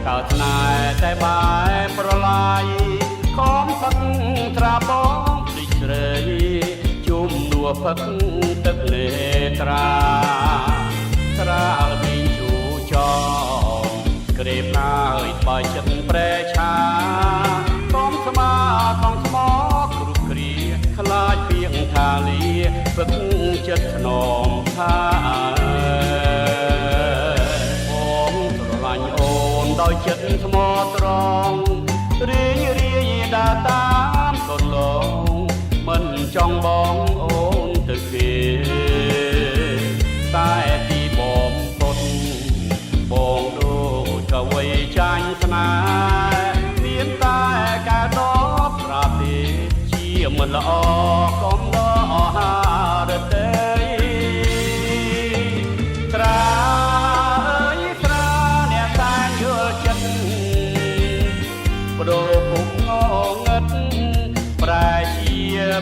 កើតណែតែបែបប្រឡាយខំផឹកត្រាបងភ្លេចស្រីជុំនួផឹកទឹកនេត្រាស្រាលវិញជូចងក្រេបហើយបើចិត្តប្រែឆាកងស្មាកងស្មោគ្រប់គ្រាខ្លាចពីងថាលាពឹកចិត្តធ្នមថាបងស្រឡាញ់អូនដោយចិត្តស្មោះត្រង់រីងរាយដើរតាមកូនឡងមិនចង់បងអូនទៅគេតែទីបងពុតបងដូចកវីចាញ់ស្នេហ៍មានតែការតបប្រាប់ទេជាមិនល្អកុំដល់ហារទេត្រាអើយត្រាអ្នកតែយល់ចិត្តបដូរពុកងងឹតប្រែជា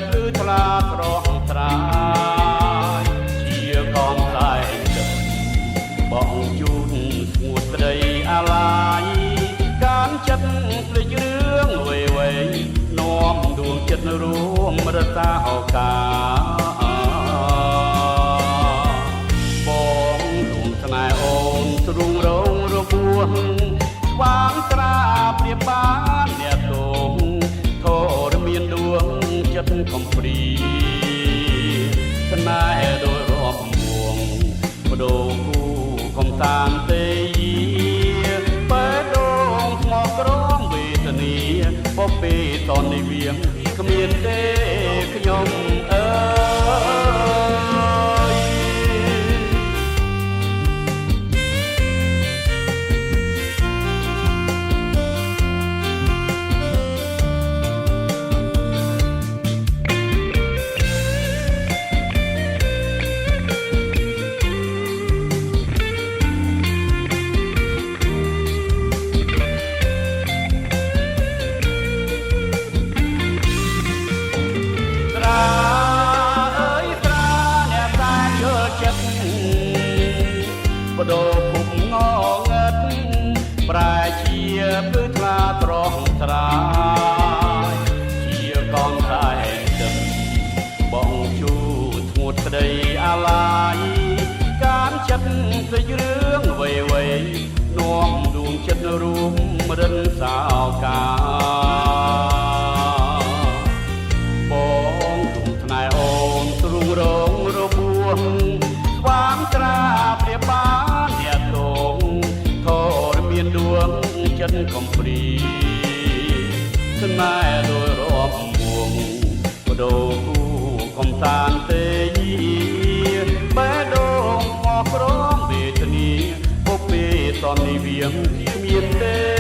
ភ្លឺថ្លាស្រស់ត្រាជាកងខ្លែងទឹកបងជូនស្ងួតក្តីអាឡាយការចិត្តភ្លេចរឿងវេនាំដួងចិត្តរួមរតាហោកាបងលួងស្នេហ៍អូនទ្រុងរងរបួសស្វាងត្រាព្រៀបបានអ្នកទងធរមានដួងចិត្តកំព្រីស្នេហ៍ដោយរាប់មួងបដូរគូកំតានទេបែរដងស្មោះក្រមវេទនាបពេលតននេះវាគ្មានទេខ្ញុំអើយបដូរពុកងងឹតប្រែជាភ្លឺថ្លាត្រង់ត្រាជាកងខ្លែងទឹកបងជូតស្ងួតក្តីអាឡាយការចិត្តសេចរឿងវេនាំដួងចិត្តរួមរិនសោកាបងគុំស្នេហ៍អូនទ្រុងរងរបួសស្វាងត្រាព្រៀបបានអ្នកទងធរមានដួងចិត្តកំព្រីស្នេហ៍ដោយរាប់មួងបដូរគូកំតានទេបែរដងមកក្រមវេទនាពុកពេលតននេះវាគ្មានទេ